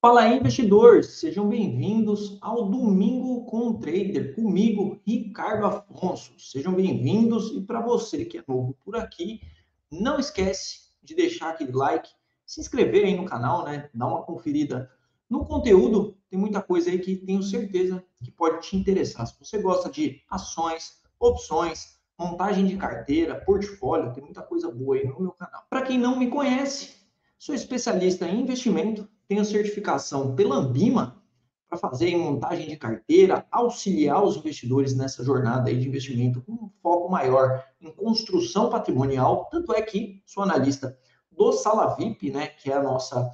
Fala aí, investidores! Sejam bem-vindos ao Domingo com o Trader, comigo, Ricardo Afonso. Sejam bem-vindos e para você que é novo por aqui, não esquece de deixar aquele like, se inscrever aí no canal, né? Dar uma conferida no conteúdo. Tem muita coisa aí que tenho certeza que pode te interessar. Se você gosta de ações, opções, montagem de carteira, portfólio, tem muita coisa boa aí no meu canal. Para quem não me conhece, sou especialista em investimento, tenho certificação pela Ambima para fazer montagem de carteira, auxiliar os investidores nessa jornada aí de investimento com um foco maior em construção patrimonial. Tanto é que sou analista do Sala VIP, né, que é a nossa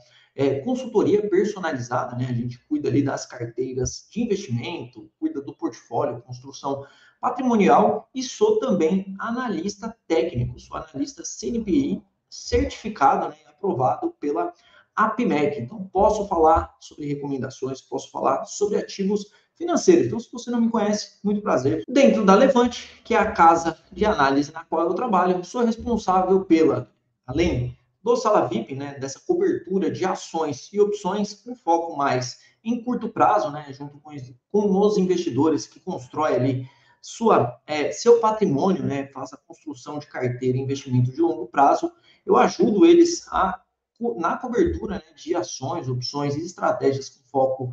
consultoria personalizada, né? A gente cuida ali das carteiras de investimento, cuida do portfólio, construção patrimonial e sou também analista técnico, sou analista CNPI certificado, né, aprovado pela APMEC. Então, posso falar sobre recomendações, posso falar sobre ativos financeiros. Então, se você não me conhece, muito prazer. Dentro da Levante, que é a casa de análise na qual eu trabalho, sou responsável pela, além do Sala VIP, né, dessa cobertura de ações e opções, um foco mais em curto prazo, né, junto com os investidores que constroem ali seu patrimônio, né, faz a construção de carteira e investimento de longo prazo. Eu ajudo eles na cobertura, né, de ações, opções e estratégias com foco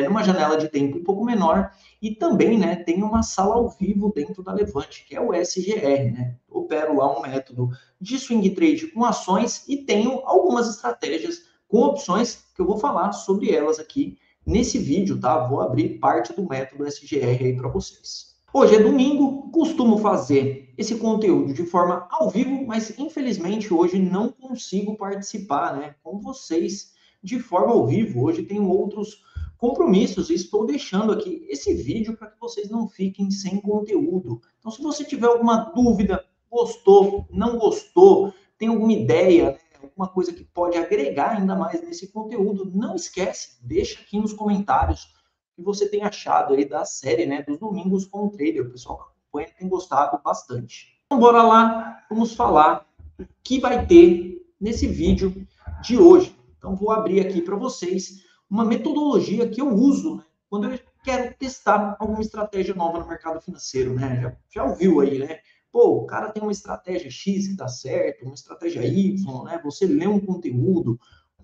numa janela de tempo um pouco menor, e também, né, tem uma sala ao vivo dentro da Levante, que é o SGR, né? Opero lá um método de swing trade com ações e tenho algumas estratégias com opções que eu vou falar sobre elas aqui nesse vídeo, tá? Vou abrir parte do método SGR aí para vocês. Hoje é domingo, costumo fazer esse conteúdo de forma ao vivo, mas infelizmente hoje não consigo participar, né, com vocês de forma ao vivo. Hoje tenho outros compromissos e estou deixando aqui esse vídeo para que vocês não fiquem sem conteúdo. Então, se você tiver alguma dúvida, gostou, não gostou, tem alguma ideia, né, alguma coisa que pode agregar ainda mais nesse conteúdo, não esquece, deixa aqui nos comentários que você tem achado aí da série, né, dos Domingos com o Trader. O pessoal que acompanha tem gostado bastante. Então, bora lá, vamos falar o que vai ter nesse vídeo de hoje. Então, vou abrir aqui para vocês uma metodologia que eu uso, né, quando eu quero testar alguma estratégia nova no mercado financeiro, né? Já ouviu aí, né? Pô, o cara tem uma estratégia X que dá certo, uma estratégia Y, né? Você lê um conteúdo,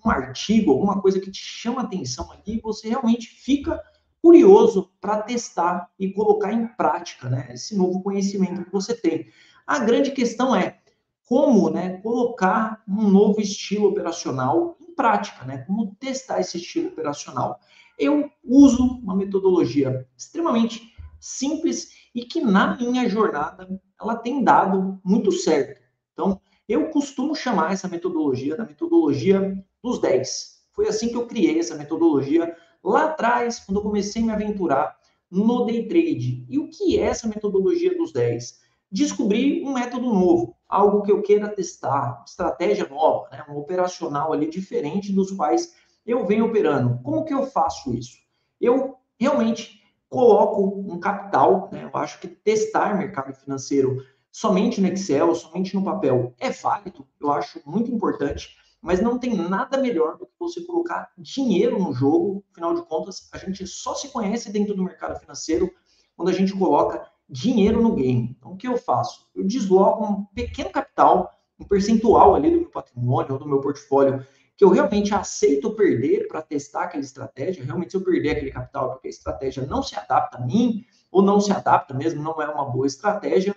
um artigo, alguma coisa que te chama atenção ali, você realmente fica curioso para testar e colocar em prática, né, esse novo conhecimento que você tem. A grande questão é como, né, colocar um novo estilo operacional em prática, né, como testar esse estilo operacional. Eu uso uma metodologia extremamente simples e que na minha jornada ela tem dado muito certo. Então, eu costumo chamar essa metodologia da metodologia dos 10. Foi assim que eu criei essa metodologia lá atrás, quando eu comecei a me aventurar no day trade. E o que é essa metodologia dos 10? Descobrir um método novo, algo que eu queira testar, estratégia nova, né? Um operacional ali diferente dos quais eu venho operando. Como que eu faço isso? Eu realmente coloco um capital, né? Eu acho que testar mercado financeiro somente no Excel, somente no papel é válido, eu acho muito importante, mas não tem nada melhor do que você colocar dinheiro no jogo. Afinal de contas, a gente só se conhece dentro do mercado financeiro quando a gente coloca dinheiro no game. Então, o que eu faço? Eu desloco um pequeno capital, um percentual ali do meu patrimônio ou do meu portfólio, que eu realmente aceito perder para testar aquela estratégia. Realmente, se eu perder aquele capital porque a estratégia não se adapta a mim, ou não se adapta mesmo, não é uma boa estratégia,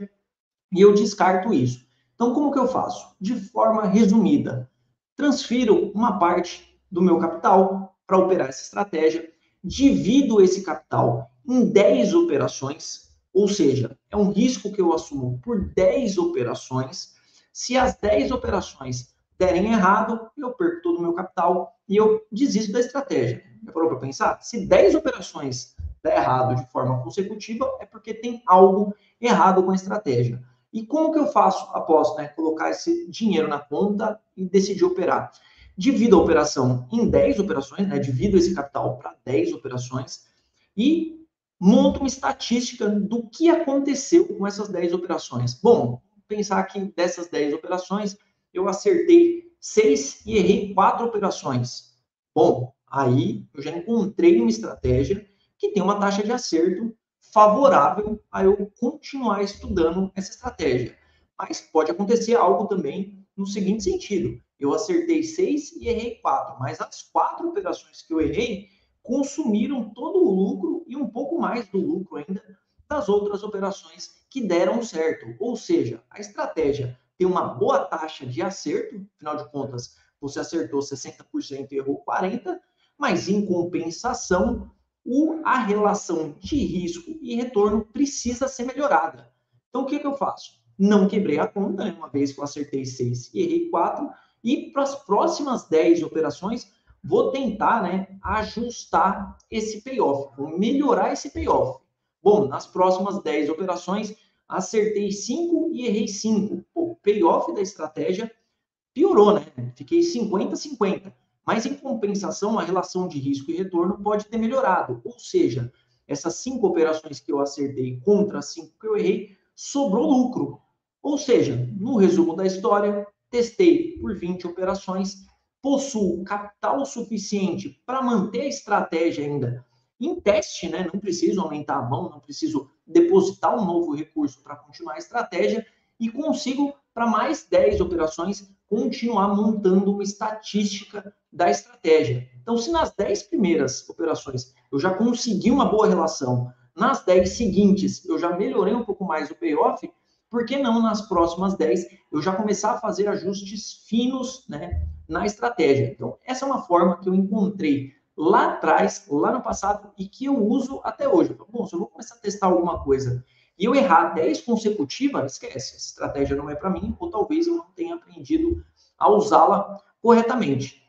e eu descarto isso. Então, como que eu faço? De forma resumida, transfiro uma parte do meu capital para operar essa estratégia, divido esse capital em 10 operações, ou seja, é um risco que eu assumo por 10 operações. Se as 10 operações derem errado, eu perco todo o meu capital e eu desisto da estratégia. Já parou para pensar? Se 10 operações der errado de forma consecutiva, é porque tem algo errado com a estratégia. E como que eu faço após, né, colocar esse dinheiro na conta e decidir operar? Divido a operação em 10 operações, né, divido esse capital para 10 operações e monto uma estatística do que aconteceu com essas 10 operações. Bom, pensar que dessas 10 operações eu acertei 6 e errei 4 operações. Bom, Aí eu já encontrei uma estratégia que tem uma taxa de acerto favorável a eu continuar estudando essa estratégia. Mas pode acontecer algo também no seguinte sentido: eu acertei 6 e errei 4, mas as 4 operações que eu errei consumiram todo o lucro e um pouco mais do lucro ainda das outras operações que deram certo. Ou seja, a estratégia tem uma boa taxa de acerto, afinal de contas, você acertou 60% e errou 40%, mas em compensação, a relação de risco e retorno precisa ser melhorada. Então, o que eu faço? Não quebrei a conta, né? Uma vez que eu acertei 6 e errei 4, e para as próximas 10 operações, vou tentar, né, ajustar esse payoff, vou melhorar esse payoff. Bom, nas próximas 10 operações, acertei 5 e errei 5. O payoff da estratégia piorou, né? Fiquei 50-50. Mas, em compensação, a relação de risco e retorno pode ter melhorado. Ou seja, essas 5 operações que eu acertei contra as 5 que eu errei, sobrou lucro. Ou seja, no resumo da história, testei por 20 operações, possuo capital suficiente para manter a estratégia ainda em teste, né? Não preciso aumentar a mão, não preciso depositar um novo recurso para continuar a estratégia e consigo, para mais 10 operações, continuar montando uma estatística da estratégia. Então, se nas 10 primeiras operações eu já consegui uma boa relação, nas 10 seguintes eu já melhorei um pouco mais o payoff, por que não nas próximas 10 eu já começar a fazer ajustes finos, né, na estratégia? Então, essa é uma forma que eu encontrei lá atrás, lá no passado, e que eu uso até hoje. Bom, se eu vou começar a testar alguma coisa e eu errar 10 consecutivas, esquece, essa estratégia não é para mim, ou talvez eu não tenha aprendido a usá-la corretamente.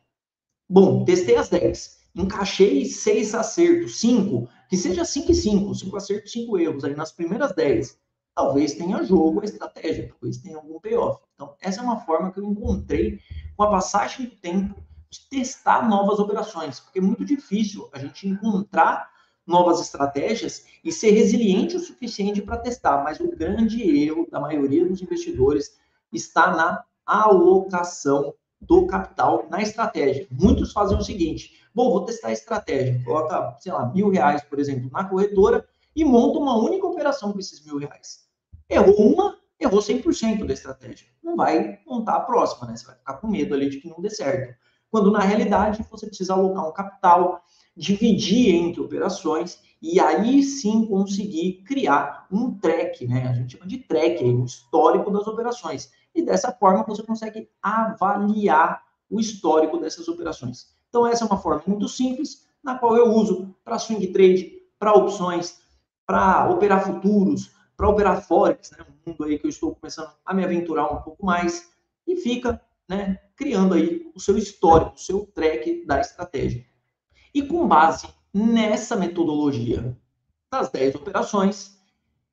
Bom, testei as 10, encaixei 6 acertos, 5, que seja 5 e 5, 5 acertos, 5 erros aí nas primeiras 10. Talvez tenha jogo a estratégia, talvez tenha algum payoff. Então, essa é uma forma que eu encontrei com a passagem do tempo de testar novas operações, porque é muito difícil a gente encontrar novas estratégias e ser resiliente o suficiente para testar, mas o grande erro da maioria dos investidores está na alocação do capital na estratégia. Muitos fazem o seguinte: bom, vou testar a estratégia, coloca, sei lá, R$ 1.000, por exemplo, na corretora e monta uma única operação com esses R$ 1.000. Errou uma, errou 100% da estratégia. Não vai montar a próxima, né? Você vai ficar com medo ali de que não dê certo. Quando, na realidade, você precisa alocar um capital, dividir entre operações e aí sim conseguir criar um track, né? A gente chama de track, um histórico das operações. E dessa forma você consegue avaliar o histórico dessas operações. Então, essa é uma forma muito simples, na qual eu uso para swing trade, para opções, para operar futuros, para operar Forex, né? Um mundo aí que eu estou começando a me aventurar um pouco mais, e fica, né, criando aí o seu histórico, o seu track da estratégia. E com base nessa metodologia das 10 operações,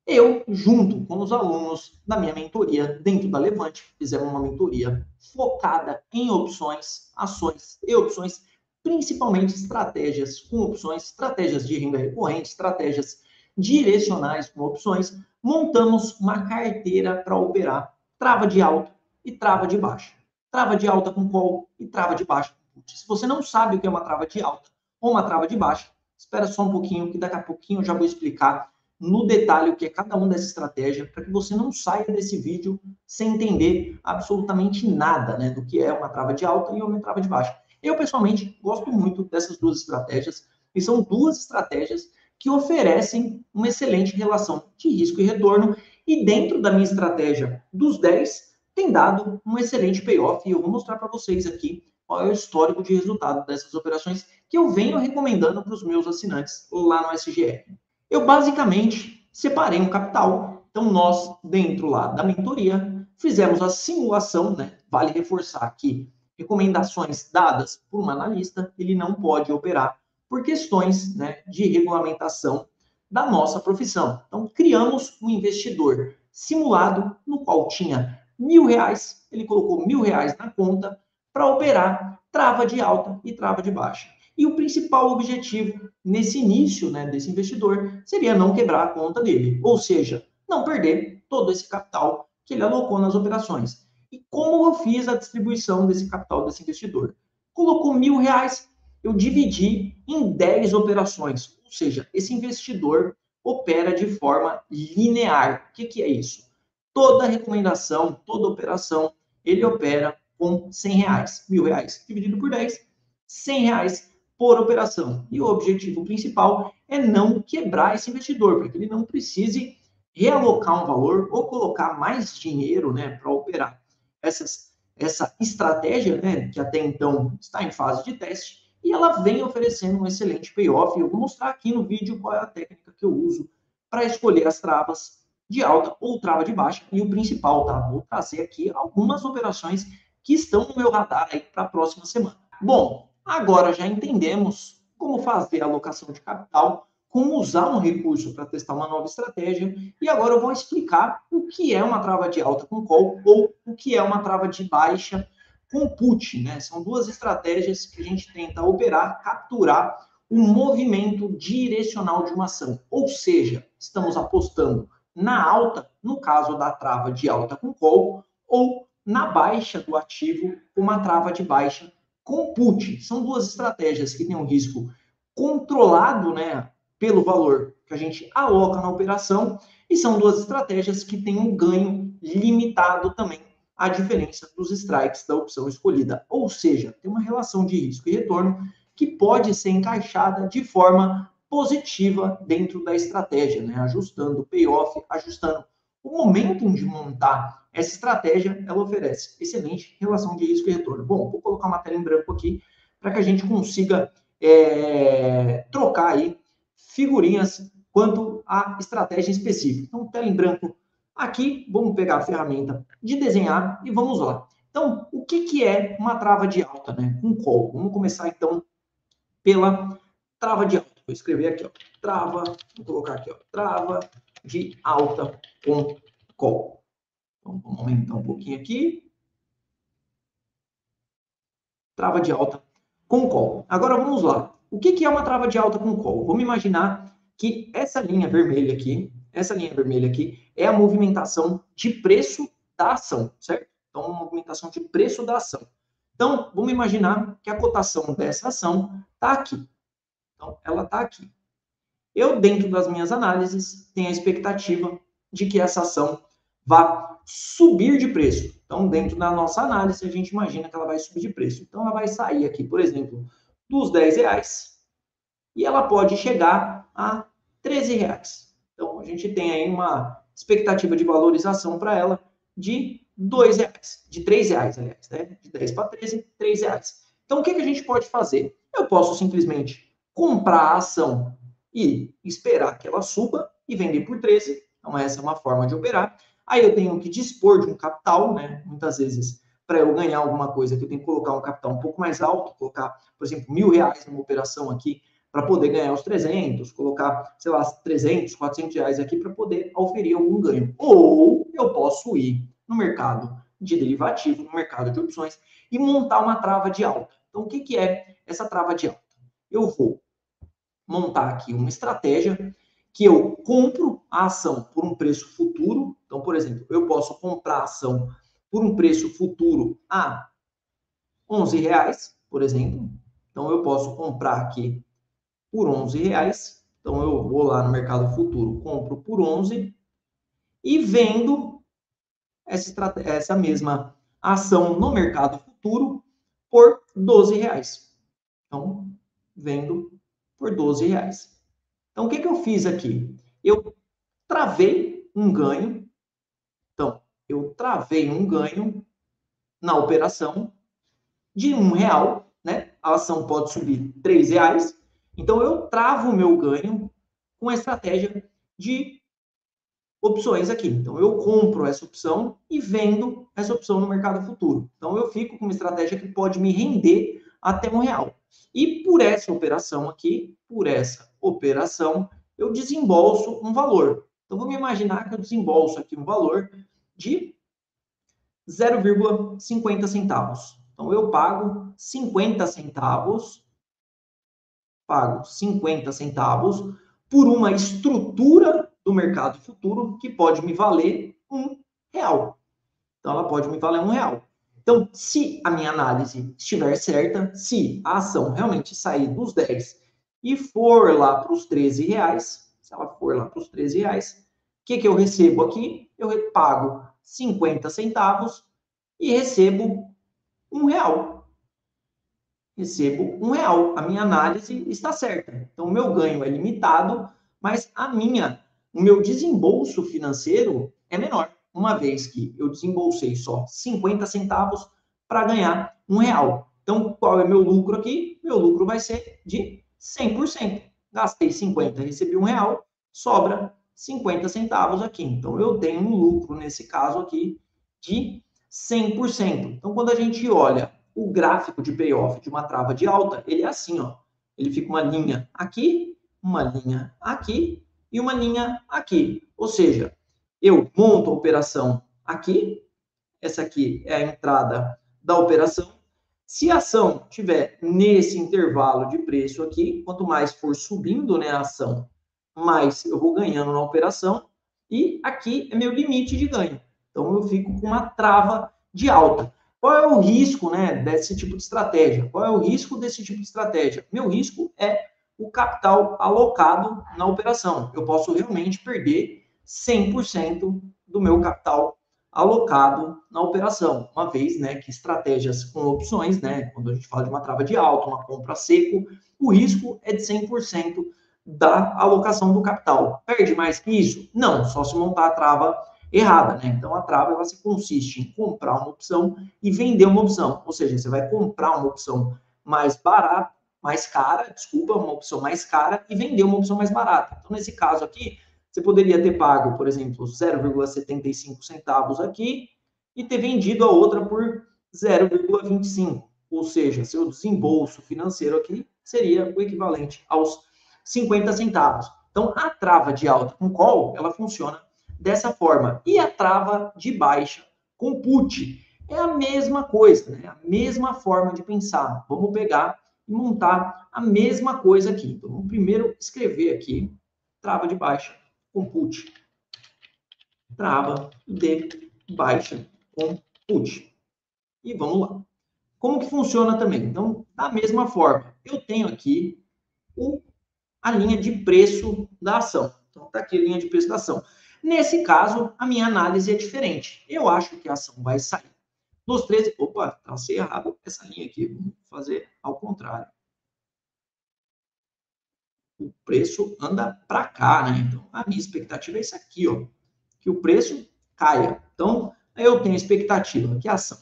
eu, junto com os alunos da minha mentoria dentro da Levante, fizemos uma mentoria focada em opções, ações e opções, principalmente estratégias com opções, estratégias de renda recorrente, estratégias direcionais com opções. Montamos uma carteira para operar trava de alta e trava de baixa. Trava de alta com call e trava de baixa com put. Se você não sabe o que é uma trava de alta ou uma trava de baixa, espera só um pouquinho, que daqui a pouquinho eu já vou explicar no detalhe o que é cada uma dessa estratégia, para que você não saia desse vídeo sem entender absolutamente nada, né, do que é uma trava de alta e uma trava de baixa. Eu, pessoalmente, gosto muito dessas duas estratégias, e são duas estratégias que oferecem uma excelente relação de risco e retorno, e dentro da minha estratégia dos 10, tem dado um excelente payoff, e eu vou mostrar para vocês aqui qual é o histórico de resultado dessas operações que eu venho recomendando para os meus assinantes lá no SGR. Eu basicamente separei um capital. Então, nós, dentro lá da mentoria, fizemos a simulação, né? Vale reforçar que recomendações dadas por um analista, ele não pode operar por questões, né, de regulamentação da nossa profissão. Então, criamos um investidor simulado, no qual tinha R$ 1.000, ele colocou R$ 1.000 na conta para operar trava de alta e trava de baixa. E o principal objetivo nesse início, né, desse investidor seria não quebrar a conta dele, ou seja, não perder todo esse capital que ele alocou nas operações. E como eu fiz a distribuição desse capital desse investidor? Colocou R$ 1.000, eu dividi em 10 operações. Ou seja, esse investidor opera de forma linear. O que é isso? Toda recomendação, toda operação, ele opera com R$100. R$1.000 dividido por 10, R$100 por operação. E o objetivo principal é não quebrar esse investidor, para que ele não precise realocar um valor ou colocar mais dinheiro, né, para operar essa estratégia, né, que até então está em fase de teste, e ela vem oferecendo um excelente payoff. Eu vou mostrar aqui no vídeo qual é a técnica que eu uso para escolher as travas de alta ou trava de baixa, e o principal, tá? Vou trazer aqui algumas operações que estão no meu radar aí para a próxima semana. Bom, agora já entendemos como fazer a alocação de capital, como usar um recurso para testar uma nova estratégia, e agora eu vou explicar o que é uma trava de alta com call ou o que é uma trava de baixa com put, né? São duas estratégias que a gente tenta operar, capturar o movimento direcional de uma ação, ou seja, estamos apostando na alta, no caso da trava de alta com call, ou na baixa do ativo, uma trava de baixa com put. São duas estratégias que têm um risco controlado, né, pelo valor que a gente aloca na operação, e são duas estratégias que têm um ganho limitado também à diferença dos strikes da opção escolhida. Ou seja, tem uma relação de risco e retorno que pode ser encaixada de forma positiva dentro da estratégia, né? Ajustando o payoff, ajustando o momento de montar essa estratégia, ela oferece excelente relação de risco e retorno. Bom, vou colocar uma tela em branco aqui para que a gente consiga trocar aí figurinhas quanto à estratégia específica. Então, tela em branco aqui, vamos pegar a ferramenta de desenhar e vamos lá. Então, o que é uma trava de alta, né? Um call. Vamos começar, então, pela trava de alta. Vou escrever aqui, ó, trava, vou colocar aqui, ó, trava de alta com call. Então, vamos aumentar um pouquinho aqui. Trava de alta com call. Agora, vamos lá. O que é uma trava de alta com call? Vamos imaginar que essa linha vermelha aqui, é a movimentação de preço da ação, certo? Então, uma movimentação de preço da ação. Então, vamos imaginar que a cotação dessa ação está aqui. Então, ela está aqui. Eu, dentro das minhas análises, tenho a expectativa de que essa ação vá subir de preço. Então, dentro da nossa análise, a gente imagina que ela vai subir de preço. Então, ela vai sair aqui, por exemplo, dos R$10 e ela pode chegar a R$13. Então, a gente tem aí uma expectativa de valorização para ela de R$2, de R$3, aliás, né? De 10 para 13, R$3. Então, o que a gente pode fazer? Eu posso simplesmente comprar a ação e esperar que ela suba e vender por 13. Então, essa é uma forma de operar. Aí eu tenho que dispor de um capital, né? Muitas vezes, para eu ganhar alguma coisa, que eu tenho que colocar um capital um pouco mais alto, colocar, por exemplo, R$1.000 numa operação aqui, para poder ganhar os 300, colocar, sei lá, 300, R$400 aqui para poder oferir algum ganho. Ou eu posso ir no mercado de derivativo, no mercado de opções, e montar uma trava de alta. Então, o que é essa trava de alta? Eu vou montar aqui uma estratégia que eu compro a ação por um preço futuro. Então, por exemplo, eu posso comprar a ação por um preço futuro a R$11, por exemplo. Então, eu posso comprar aqui por R$11. Então, eu vou lá no mercado futuro, compro por 11 e vendo essa mesma ação no mercado futuro por R$12. Então, vendo por R$12. Então, o que eu fiz aqui? Eu travei um ganho. Então, eu travei um ganho na operação de R$1, né? A ação pode subir R$3. Então, eu travo o meu ganho com a estratégia de opções aqui. Então, eu compro essa opção e vendo essa opção no mercado futuro. Então, eu fico com uma estratégia que pode me render até R$1. E por essa operação aqui, eu desembolso um valor. Então, vamos imaginar que eu desembolso aqui um valor de 0,50 centavos. Então, eu pago 50 centavos, por uma estrutura do mercado futuro que pode me valer R$1. Então, ela pode me valer R$1. Então, se a minha análise estiver certa, se a ação realmente sair dos 10 e for lá para os 13 reais, se ela for lá para os 13 reais, o que eu recebo aqui? Eu pago 50 centavos e recebo R$ 1. Recebo R$ 1. A minha análise está certa. Então, o meu ganho é limitado, mas o meu desembolso financeiro é menor, uma vez que eu desembolsei só 50 centavos para ganhar R$ 1. Então, qual é meu lucro aqui? Meu lucro vai ser de 100%. Gastei 50, recebi R$ 1, sobra 50 centavos aqui. Então, eu tenho um lucro, nesse caso aqui, de 100%. Então, quando a gente olha o gráfico de payoff de uma trava de alta, ele é assim, ó. Ele fica uma linha aqui e uma linha aqui. Ou seja, eu monto a operação aqui, essa aqui é a entrada da operação. Se a ação tiver nesse intervalo de preço aqui, quanto mais for subindo, né, a ação, mais eu vou ganhando na operação. E aqui é meu limite de ganho. Então, eu fico com uma trava de alta. Qual é o risco, né, desse tipo de estratégia? Qual é o risco desse tipo de estratégia? Meu risco é o capital alocado na operação. Eu posso realmente perder 100% do meu capital alocado na operação, uma vez, né, que estratégias com opções, né, quando a gente fala de uma trava de alta, uma compra seco, o risco é de 100% da alocação do capital. Perde mais que isso? Não, só se montar a trava errada, né? Então, a trava, ela se consiste em comprar uma opção e vender uma opção. Ou seja, você vai comprar uma opção mais barata, mais cara, desculpa, uma opção mais cara e vender uma opção mais barata. Então, nesse caso aqui, você poderia ter pago, por exemplo, 0,75 centavos aqui e ter vendido a outra por 0,25. Ou seja, seu desembolso financeiro aqui seria o equivalente aos 50 centavos. Então, a trava de alta com call, ela funciona dessa forma. E a trava de baixa com put é a mesma coisa, né? A mesma forma de pensar. Vamos pegar e montar a mesma coisa aqui. Então, vamos primeiro escrever aqui trava de baixa com put. Trava de baixa com put. E vamos lá. Como que funciona também? Então, da mesma forma, eu tenho aqui a linha de preço da ação. Então, está aqui a linha de preço da ação. Nesse caso, a minha análise é diferente. Eu acho que a ação vai sair dos 13... Opa, tracei errado essa linha aqui. Vamos fazer ao contrário. O preço anda para cá, né? Então, a minha expectativa é isso aqui, ó. Que o preço caia. Então, eu tenho a expectativa que a ação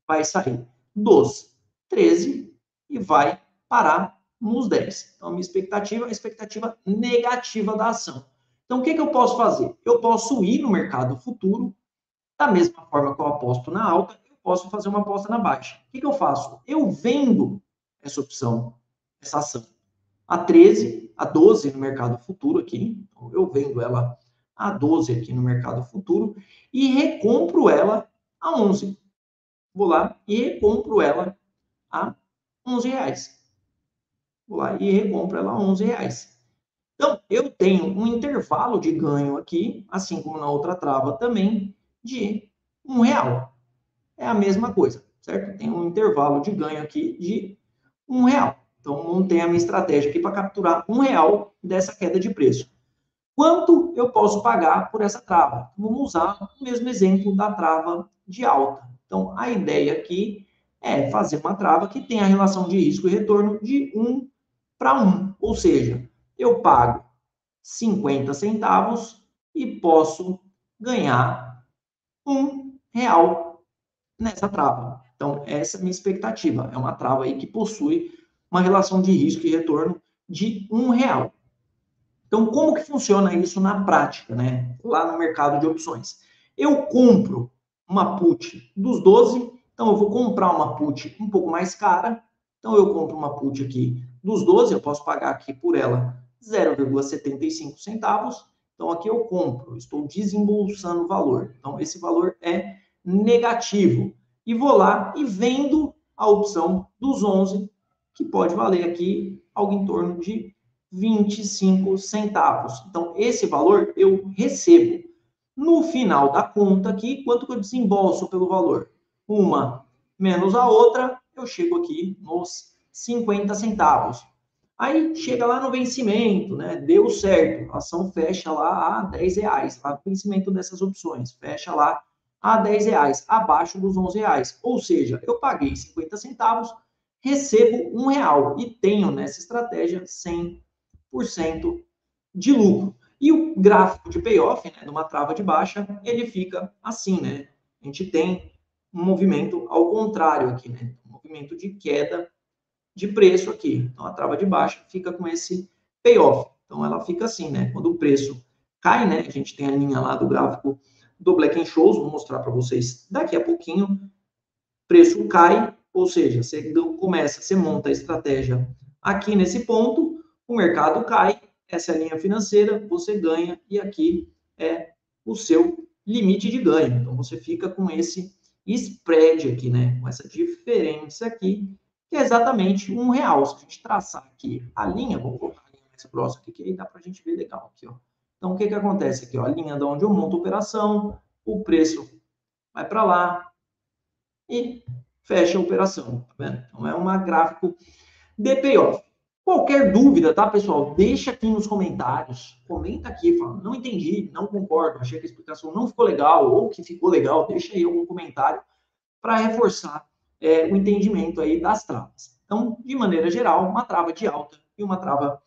vai sair dos 13 e vai parar nos 10. Então, a minha expectativa é a expectativa negativa da ação. Então, o que eu posso fazer? Eu posso ir no mercado futuro, da mesma forma que eu aposto na alta, eu posso fazer uma aposta na baixa. O que eu faço? Eu vendo essa opção, essa ação, a 13, a 12 no mercado futuro aqui. Então, eu vendo ela a 12 aqui no mercado futuro e recompro ela a 11. Vou lá e recompro ela a 11 reais. Vou lá e recompro ela a 11 reais. Então, eu tenho um intervalo de ganho aqui, assim como na outra trava também, de R$ 1. É a mesma coisa, certo? Tem um intervalo de ganho aqui de R$ 1. Então, montei a minha estratégia aqui para capturar R$ 1 dessa queda de preço. Quanto eu posso pagar por essa trava? Vamos usar o mesmo exemplo da trava de alta. Então, a ideia aqui é fazer uma trava que tenha a relação de risco e retorno de 1 para 1. Ou seja, eu pago 50 centavos e posso ganhar R$ 1 nessa trava. Então, essa é a minha expectativa. É uma trava aí que possui uma relação de risco e retorno de R$ 1. Então, como que funciona isso na prática, né? Lá no mercado de opções. Eu compro uma put dos 12, então eu vou comprar uma put um pouco mais cara. Então, eu compro uma put aqui dos 12, eu posso pagar aqui por ela 0,75 centavos. Então, aqui eu compro, estou desembolsando valor. Então, esse valor é negativo. E vou lá e vendo a opção dos 11, que pode valer aqui algo em torno de 25 centavos. Então, esse valor eu recebo. No final da conta aqui, quanto que eu desembolso pelo valor? Uma menos a outra, eu chego aqui nos 50 centavos. Aí chega lá no vencimento, né? Deu certo, a ação fecha lá a R$10, lá no vencimento dessas opções, fecha lá a R$10, abaixo dos R$11. Ou seja, eu paguei 50 centavos, recebo R$1 e tenho nessa estratégia 100% de lucro. E o gráfico de payoff, né, numa trava de baixa, ele fica assim, né? A gente tem um movimento ao contrário aqui, né? Um movimento de queda de preço aqui. Então, a trava de baixa fica com esse payoff. Então, ela fica assim, né? Quando o preço cai, né? A gente tem a linha lá do gráfico do Black & Scholes, vou mostrar para vocês daqui a pouquinho. Preço cai, ou seja, você começa, você monta a estratégia aqui nesse ponto, o mercado cai, essa é a linha financeira, você ganha, e aqui é o seu limite de ganho. Então, você fica com esse spread aqui, né? Com essa diferença aqui, que é exatamente R$1. Se a gente traçar aqui a linha, vou colocar a linha mais próxima aqui, que aí dá para a gente ver legal aqui, ó. Então, o que acontece aqui? Ó, a linha de onde eu monto a operação, o preço vai para lá e fecha a operação, tá vendo? Então, é um gráfico de payoff. Qualquer dúvida, tá, pessoal? Deixa aqui nos comentários. Comenta aqui, fala, não entendi, não concordo, achei que a explicação não ficou legal, ou que ficou legal, deixa aí algum comentário para reforçar o entendimento aí das travas. Então, de maneira geral, uma trava de alta e uma trava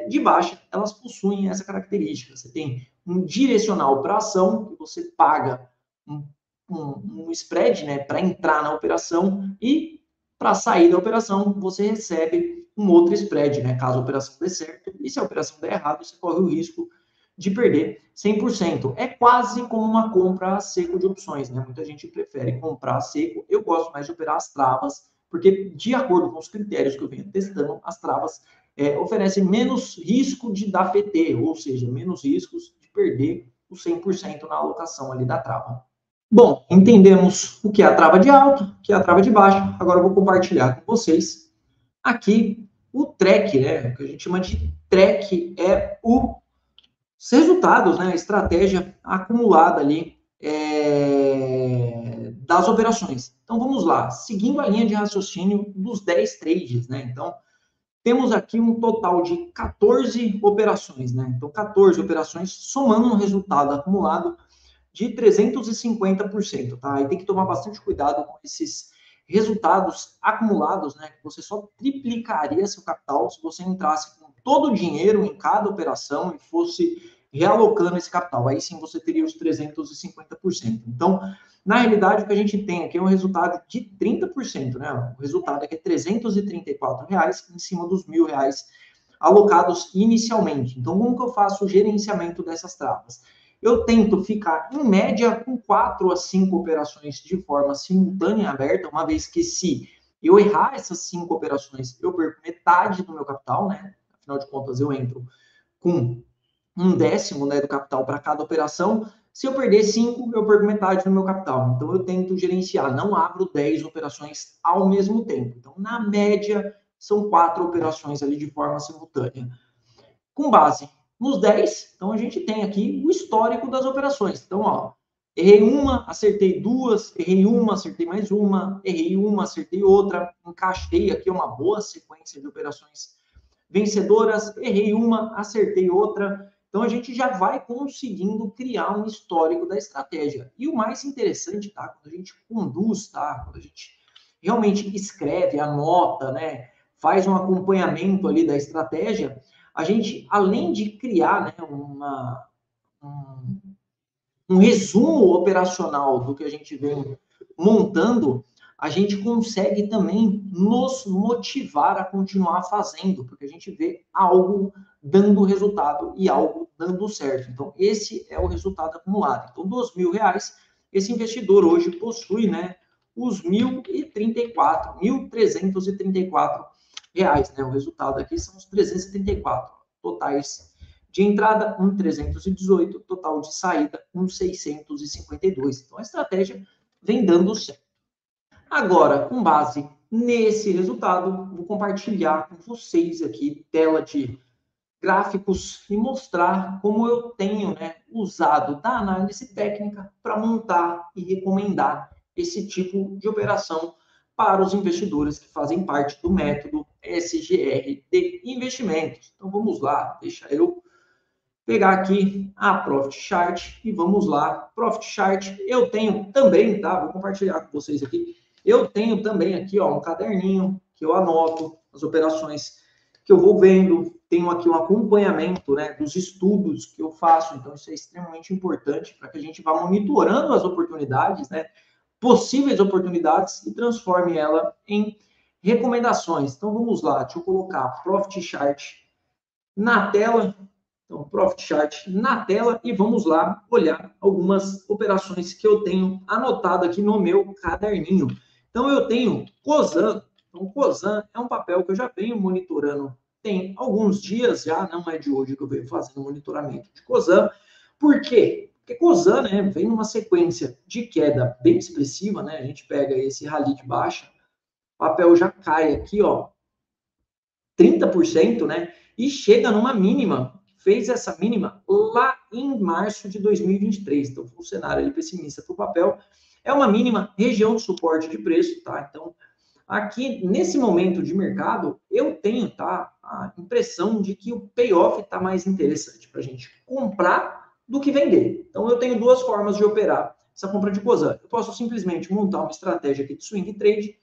de baixa, elas possuem essa característica. Você tem um direcional para ação, que você paga um spread, né, para entrar na operação, e para sair da operação, você recebe um outro spread, né, caso a operação dê certo. E se a operação der errado, você corre o risco de perder 100%. É quase como uma compra a seco de opções, né? Muita gente prefere comprar a seco. Eu gosto mais de operar as travas, porque, de acordo com os critérios que eu venho testando, as travas oferecem menos risco de dar PT, ou seja, menos riscos de perder o 100% na alocação ali da trava. Bom, entendemos o que é a trava de alta, o que é a trava de baixa. Agora eu vou compartilhar com vocês aqui o track, né? O que a gente chama de track é os resultados, né? A estratégia acumulada ali das operações. Então vamos lá, seguindo a linha de raciocínio dos 10 trades, né? Então temos aqui um total de 14 operações, né? Então 14 operações somando um resultado acumulado de 350%, tá? Aí tem que tomar bastante cuidado com esses resultados acumulados, né? Que você só triplicaria seu capital se você entrasse com todo o dinheiro em cada operação e fosse realocando esse capital. Aí sim você teria os 350%. Então, na realidade, o que a gente tem aqui é um resultado de 30%, né? O resultado aqui é R$334 em cima dos R$1.000 alocados inicialmente. Então, como que eu faço o gerenciamento dessas travas? Eu tento ficar, em média, com 4 a 5 operações de forma simultânea aberta, uma vez que se eu errar essas 5 operações, eu perco metade do meu capital, né? Afinal de contas, eu entro com 1/10, né, do capital para cada operação. Se eu perder 5, eu perco metade do meu capital. Então, eu tento gerenciar, não abro 10 operações ao mesmo tempo. Então, na média, são 4 operações ali de forma simultânea. Com base nos 10, então a gente tem aqui o histórico das operações. Então, ó, errei uma, acertei duas, errei uma, acertei mais uma, errei uma, acertei outra, encaixei aqui uma boa sequência de operações vencedoras, errei uma, acertei outra. Então, a gente já vai conseguindo criar um histórico da estratégia. E o mais interessante, tá? Quando a gente conduz, tá? Quando a gente realmente escreve, anota, né? Faz um acompanhamento ali da estratégia, a gente, além de criar, né, um resumo operacional do que a gente vem montando, a gente consegue também nos motivar a continuar fazendo, porque a gente vê algo dando resultado e algo dando certo. Então, esse é o resultado acumulado. Então, dos R$1.000, esse investidor hoje possui, né, os 1.334 reais, né? O resultado aqui são os 334 totais de entrada, 1.318, total de saída, 1.652. Então, a estratégia vem dando certo. Agora, com base nesse resultado, vou compartilhar com vocês aqui tela de gráficos e mostrar como eu tenho, né, usado da análise técnica para montar e recomendar esse tipo de operação para os investidores que fazem parte do método SGR de investimentos. Então vamos lá, deixa eu pegar aqui a Profit Chart e vamos lá. Profit Chart eu tenho também, tá? Vou compartilhar com vocês aqui. Eu tenho também aqui, ó, um caderninho que eu anoto as operações que eu vou vendo. Tenho aqui um acompanhamento, né, dos estudos que eu faço. Então isso é extremamente importante para que a gente vá monitorando as oportunidades, né, possíveis oportunidades e transforme ela em recomendações. Então vamos lá, deixa eu colocar Profit Chart na tela. Então, Profit Chart na tela e vamos lá olhar algumas operações que eu tenho anotado aqui no meu caderninho. Então, eu tenho Cosan. Então, Cosan é um papel que eu já venho monitorando tem alguns dias já, não é de hoje que eu venho fazendo monitoramento de Cosan. Por quê? Porque Cosan, né, vem numa sequência de queda bem expressiva, né? A gente pega esse rally de baixa, o papel já cai aqui, ó, 30%, né? E chega numa mínima, fez essa mínima lá em março de 2023. Então, foi um cenário ali pessimista para o papel. É uma mínima região de suporte de preço, tá? Então, aqui, nesse momento de mercado, eu tenho, tá, a impressão de que o payoff está mais interessante para a gente comprar do que vender. Então, eu tenho duas formas de operar essa compra de Cosan. Eu posso simplesmente montar uma estratégia aqui de swing trade,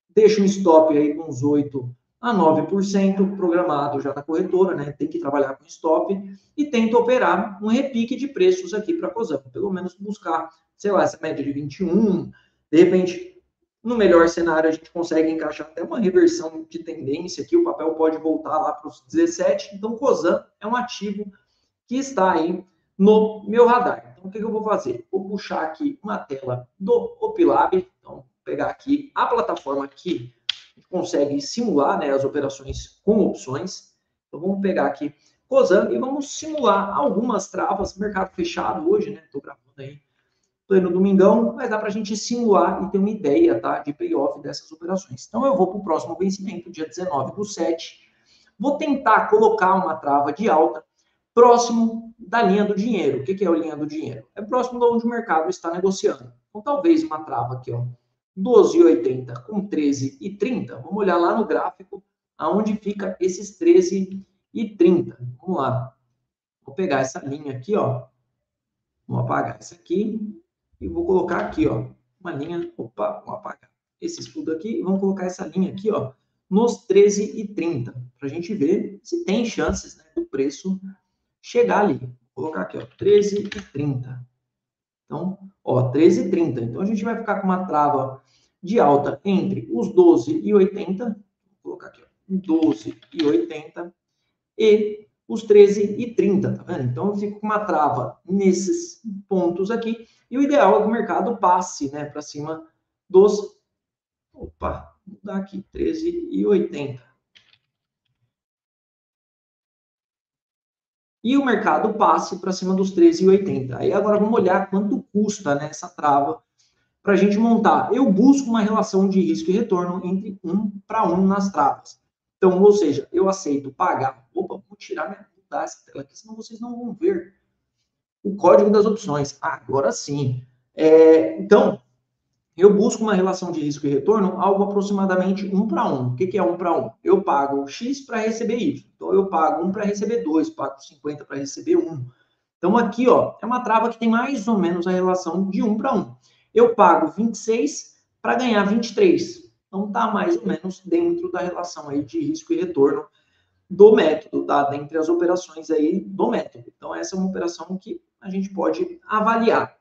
deixo um stop aí com uns 8 a 9% programado já na corretora, né? Tem que trabalhar com stop e tento operar um repique de preços aqui para a Cosan, pelo menos buscar, sei lá, essa média de 21, de repente, no melhor cenário a gente consegue encaixar até uma reversão de tendência aqui, o papel pode voltar lá para os 17, então Cosan é um ativo que está aí no meu radar. Então o que eu vou fazer? Vou puxar aqui uma tela do Opilab, então vou pegar aqui a plataforma que consegue simular, né, as operações com opções. Então vamos pegar aqui Cosan e vamos simular algumas travas, mercado fechado hoje, né? Estou gravando aí, estou no domingão, mas dá para a gente simular e ter uma ideia, tá, de payoff dessas operações. Então eu vou para o próximo vencimento, dia 19/7, vou tentar colocar uma trava de alta próximo da linha do dinheiro. O que é a linha do dinheiro? É próximo de onde o mercado está negociando. Então, talvez uma trava aqui, ó, 12,80 com 13,30. Vamos olhar lá no gráfico aonde fica esses 13,30. Vamos lá. Vou pegar essa linha aqui, ó. Vou apagar essa aqui e vou colocar aqui, ó, uma linha. Opa, vou apagar esse estudo aqui e vamos colocar essa linha aqui, ó, nos 13,30, para a gente ver se tem chances, né, do preço chegar ali. Vou colocar aqui, ó, 13,30. Então, ó, 13,30. Então, a gente vai ficar com uma trava de alta entre os 12,80, vou colocar aqui, ó, 12,80 e os 13,30, tá vendo? Então, eu fico com uma trava nesses pontos aqui, e o ideal é que o mercado passe, né, para cima dos, opa, vou mudar aqui, 13,80. E o mercado passe para cima dos 13,80. Aí agora vamos olhar quanto custa, né, essa trava para a gente montar. Eu busco uma relação de risco e retorno entre 1 para 1 nas travas. Então, ou seja, eu aceito pagar. Opa, vou mudar essa tela aqui, senão vocês não vão ver o código das opções. Agora sim. Então, eu busco uma relação de risco e retorno algo aproximadamente 1 para 1. O que é 1 para 1? Eu pago X para receber Y. Então, eu pago 1 para receber 2, pago 50 para receber 1. Então, aqui, ó, é uma trava que tem mais ou menos a relação de 1 para 1. Eu pago 26 para ganhar 23. Então, tá mais ou menos dentro da relação aí de risco e retorno do método, tá? Dentre as operações aí do método. Então, essa é uma operação que a gente pode avaliar.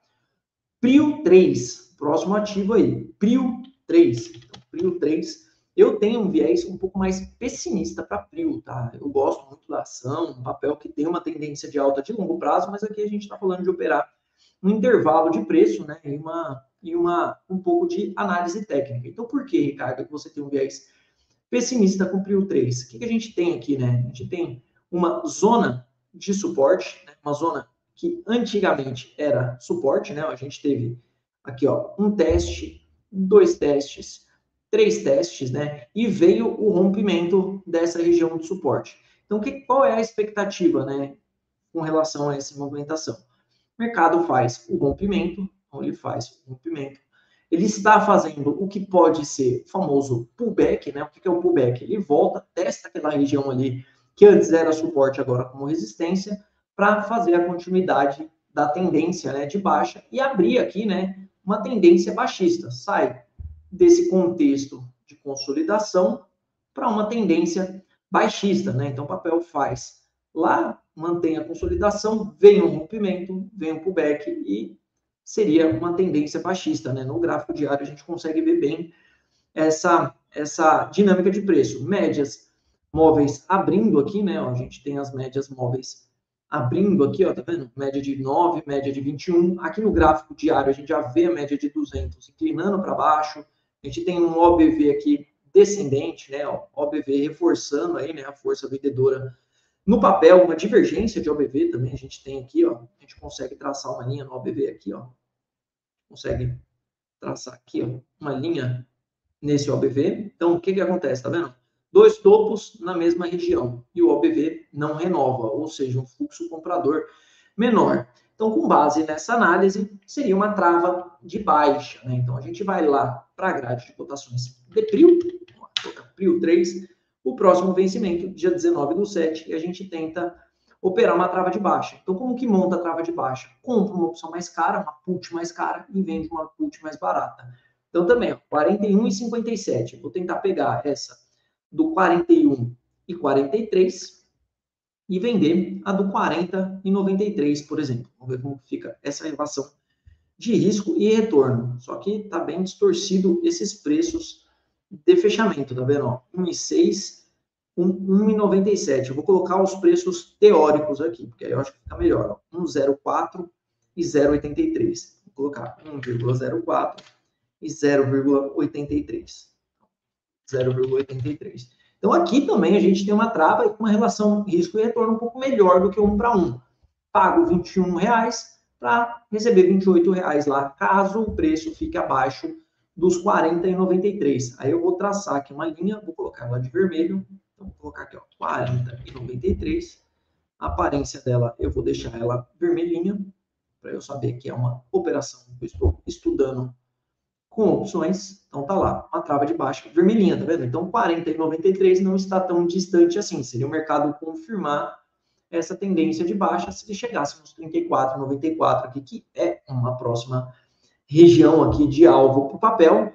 Prio 3, próximo ativo aí, Prio 3. Então, Prio 3, eu tenho um viés um pouco mais pessimista para Prio, tá? Eu gosto muito da ação, um papel que tem uma tendência de alta de longo prazo, mas aqui a gente está falando de operar um intervalo de preço, né? E um pouco de análise técnica. Então, por que, Ricardo, que você tem um viés pessimista com Prio 3? O que a gente tem aqui, né? A gente tem uma zona de suporte, né? Uma zona que antigamente era suporte, né? A gente teve aqui, ó, um teste, 2 testes, 3 testes, né? E veio o rompimento dessa região de suporte. Então, qual é a expectativa, né? Com relação a essa movimentação? O mercado faz o rompimento, então ele faz o rompimento, ele está fazendo o que pode ser o famoso pullback, né? O que é o pullback? Ele volta, testa aquela região ali que antes era suporte, agora como resistência, para fazer a continuidade da tendência, né, de baixa e abrir aqui, né, uma tendência baixista. Sai desse contexto de consolidação para uma tendência baixista, né? Então o papel faz lá, mantém a consolidação, vem um rompimento, vem um pullback e seria uma tendência baixista, né? No gráfico diário a gente consegue ver bem essa dinâmica de preço. Médias móveis abrindo aqui, né? Ó, a gente tem as médias móveis abrindo aqui, ó, tá vendo? Média de 9, média de 21. Aqui no gráfico diário a gente já vê a média de 200 inclinando para baixo. A gente tem um OBV aqui descendente, né? Ó, OBV reforçando aí, né, a força vendedora no papel, uma divergência de OBV também a gente tem aqui, ó. A gente consegue traçar uma linha no OBV aqui, ó. Consegue traçar aqui, ó, uma linha nesse OBV. Então, o que acontece, tá vendo? Dois topos na mesma região e o OBV não renova, ou seja, um fluxo comprador menor. Então, com base nessa análise, seria uma trava de baixa, né? Então, a gente vai lá para a grade de cotações de PRIO, PRIO 3, o próximo vencimento, dia 19/7, e a gente tenta operar uma trava de baixa. Então, como que monta a trava de baixa? Compra uma opção mais cara, uma put mais cara, e vende uma put mais barata. Então, também, ó, 41,57. Vou tentar pegar essa do 41,43 e vender a do 40,93, por exemplo. Vamos ver como fica essa relação de risco e retorno. Só que está bem distorcido esses preços de fechamento, tá vendo? Ó, 1,6, 1,97. Eu vou colocar os preços teóricos aqui, porque aí eu acho que fica melhor. Ó, 1,04 e 0,83. Vou colocar 1,04 e 0,83. 0,83. Então, aqui também a gente tem uma trava e uma relação risco e retorno um pouco melhor do que 1 para 1. Pago R$21 para receber R$28 lá, caso o preço fique abaixo dos 40,93. Aí eu vou traçar aqui uma linha, vou colocar ela de vermelho. Então, vou colocar aqui, ó, 40,93. A aparência dela, eu vou deixar ela vermelhinha, para eu saber que é uma operação que eu estou estudando com opções. Então tá lá, uma trava de baixa vermelhinha, tá vendo? Então 40,93 não está tão distante assim. Seria o mercado confirmar essa tendência de baixa se ele chegasse nos 34,94 aqui, que é uma próxima região aqui de alvo para o papel,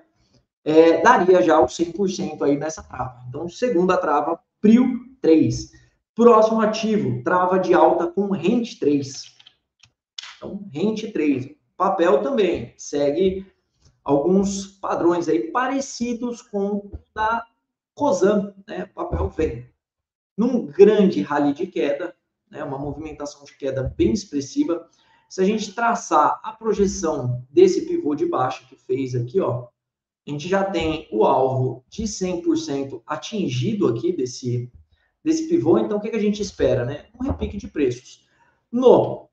daria já o 100% aí nessa trava. Então, segunda trava, PRIO 3. Próximo ativo, trava de alta com rente 3. Então, rente 3. Papel também segue alguns padrões aí parecidos com o da Cosan, né? O papel vem num grande rally de queda, né? Uma movimentação de queda bem expressiva. Se a gente traçar a projeção desse pivô de baixa que fez aqui, ó, a gente já tem o alvo de 100% atingido aqui desse pivô. Então, o que a gente espera, né? Um repique de preços. No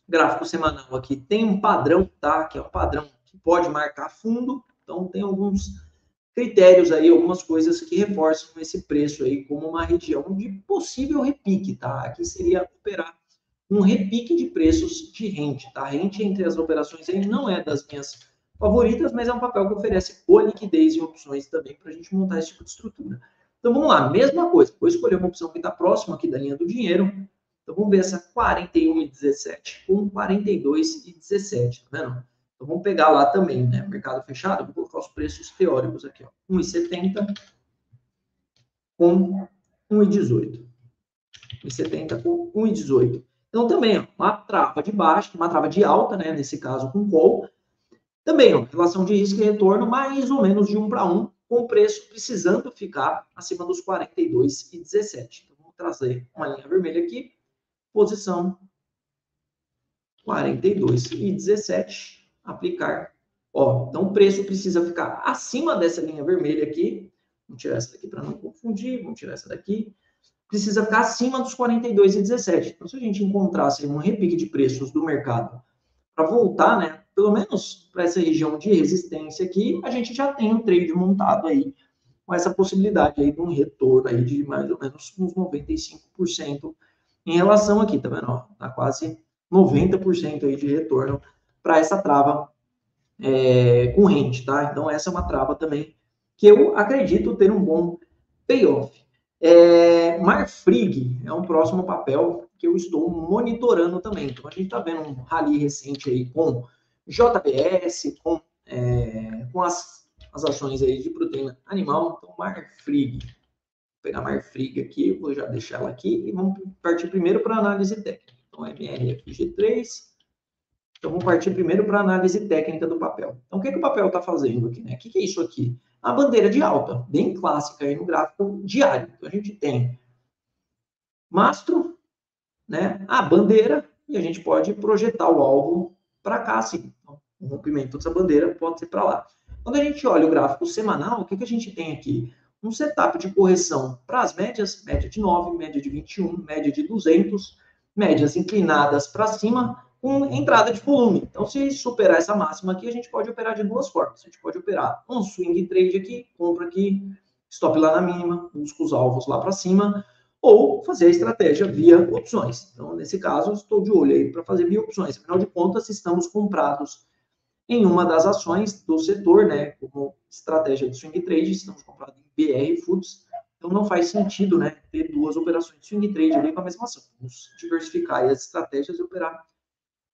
gráfico semanal aqui tem um padrão, tá? Que é um padrão que pode marcar fundo. Então, tem alguns critérios aí, algumas coisas que reforçam esse preço aí como uma região de possível repique, tá? Aqui seria operar um repique de preços de rente, tá? Rente entre as operações aí não é das minhas favoritas, mas é um papel que oferece boa liquidez e opções também para a gente montar esse tipo de estrutura. Então, vamos lá, mesma coisa. Vou escolher uma opção que está próxima aqui da linha do dinheiro. Então, vamos ver essa 41,17 com 42,17, tá vendo? Então, vamos pegar lá também, né? Mercado fechado, vou colocar os preços teóricos aqui, ó. 1,70 com 1,18. 1,70 com 1,18. Então, também, ó, uma trava de baixa, uma trava de alta, né? Nesse caso, com call. Também, ó, relação de risco e retorno mais ou menos de 1 para 1, com o preço precisando ficar acima dos 42,17. Então, vamos trazer uma linha vermelha aqui, posição 42,17, aplicar. Ó, então, o preço precisa ficar acima dessa linha vermelha aqui. Vamos tirar essa daqui para não confundir, vamos tirar essa daqui. Precisa ficar acima dos 42,17. Então, se a gente encontrasse um repique de preços do mercado para voltar, né, pelo menos para essa região de resistência aqui, a gente já tem um trade montado aí, com essa possibilidade aí de um retorno aí de mais ou menos uns 95% em relação aqui, tá vendo? Ó, tá quase 90% aí de retorno para essa trava com rente, tá? Então, essa é uma trava também que eu acredito ter um bom payoff. Marfrig é um próximo papel que eu estou monitorando também. Então, a gente está vendo um rally recente aí com JBS, com as ações aí de proteína animal. Então, Marfrig. Vou pegar a Marfrig aqui, vou já deixar ela aqui e vamos partir primeiro para a análise técnica. Então, MRFG3. Então, vamos partir primeiro para a análise técnica do papel. Então, o que o papel está fazendo aqui, né? O que é isso aqui? A bandeira de alta, bem clássica aí no gráfico diário. Então, a gente tem mastro, né? A bandeira, e a gente pode projetar o alvo para cá, assim. Então, o rompimento dessa bandeira pode ser para lá. Quando a gente olha o gráfico semanal, o que a gente tem aqui? Um setup de correção para as médias, média de 9, média de 21, média de 200, médias inclinadas para cima, com entrada de volume. Então, se superar essa máxima aqui, a gente pode operar de duas formas. A gente pode operar um swing trade aqui, compra aqui, stop lá na mínima, busca os alvos lá para cima, ou fazer a estratégia via opções. Então, nesse caso, estou de olho aí para fazer via opções. Afinal de contas, estamos comprados em uma das ações do setor, né, como estratégia de swing trade, estamos comprados em BR Foods, então não faz sentido, né, ter duas operações de swing trade ali com a mesma ação. Vamos diversificar as estratégias e operar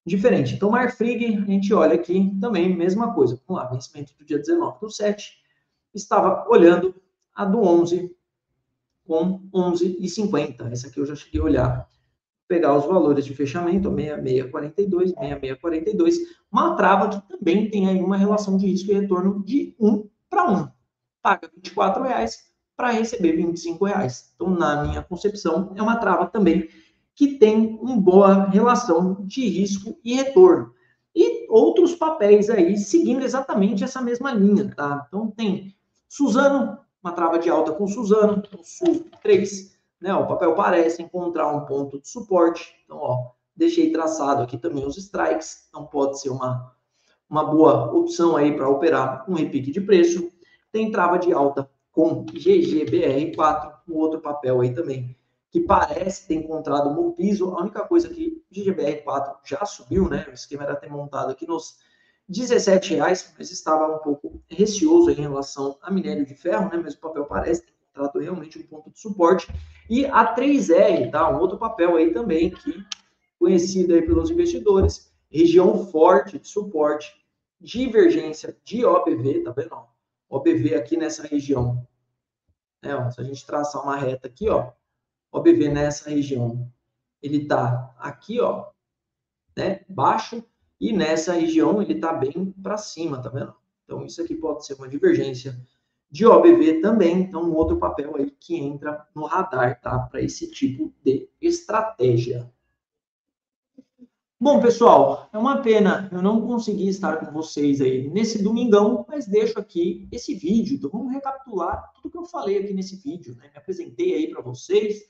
diferente. Então, Marfrig, a gente olha aqui também, mesma coisa. Vamos lá, vencimento do dia 19/7, estava olhando a do 11 com 11,50. Essa aqui eu já cheguei a olhar. Pegar os valores de fechamento, 6642, 6642, uma trava que também tem aí uma relação de risco e retorno de 1 para 1. Paga R$24 para receber R$25. Então, na minha concepção, é uma trava também que tem uma boa relação de risco e retorno. E outros papéis aí seguindo exatamente essa mesma linha, tá? Então, tem Suzano, uma trava de alta com Suzano, então SUS 3, né? O papel parece encontrar um ponto de suporte. Então, ó, deixei traçado aqui também os strikes, então pode ser uma boa opção aí para operar um repique de preço. Tem trava de alta com GGBR4, um outro papel aí também, que parece ter encontrado um bom piso. A única coisa que GGBR4 já subiu, né? O esquema era ter montado aqui nos R$17, mas estava um pouco receoso em relação a minério de ferro, né? Mas o papel parece ter encontrado realmente um ponto de suporte. E a 3R, tá? Um outro papel aí também, que conhecido aí pelos investidores, região forte de suporte, divergência de OBV, tá vendo? OBV aqui nessa região, né? Ó, se a gente traçar uma reta aqui, ó, OBV nessa região, ele tá aqui, ó, né, baixo, e nessa região ele tá bem para cima, tá vendo? Então isso aqui pode ser uma divergência de OBV também, então um outro papel aí que entra no radar, tá? Para esse tipo de estratégia. Bom, pessoal, é uma pena eu não conseguir estar com vocês aí nesse domingão, mas deixo aqui esse vídeo. Então, vamos recapitular tudo que eu falei aqui nesse vídeo, né? Me apresentei aí para vocês,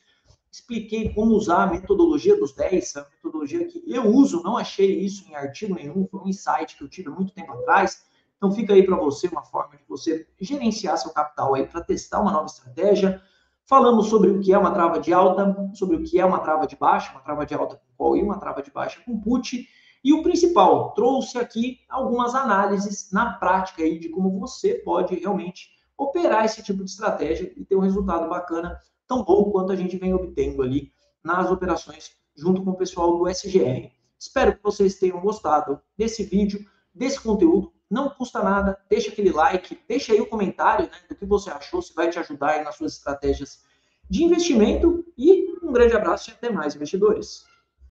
expliquei como usar a metodologia dos 10, a metodologia que eu uso, não achei isso em artigo nenhum, foi um insight que eu tive há muito tempo atrás. Então, fica aí para você uma forma de você gerenciar seu capital aí para testar uma nova estratégia. Falamos sobre o que é uma trava de alta, sobre o que é uma trava de baixa, uma trava de alta com call e uma trava de baixa com put. E o principal, trouxe aqui algumas análises na prática aí de como você pode realmente operar esse tipo de estratégia e ter um resultado bacana, tão bom quanto a gente vem obtendo ali nas operações junto com o pessoal do SGR. Espero que vocês tenham gostado desse vídeo, desse conteúdo. Não custa nada, deixa aquele like, deixa aí o comentário, né, do que você achou, se vai te ajudar aí nas suas estratégias de investimento. E um grande abraço e até mais, investidores.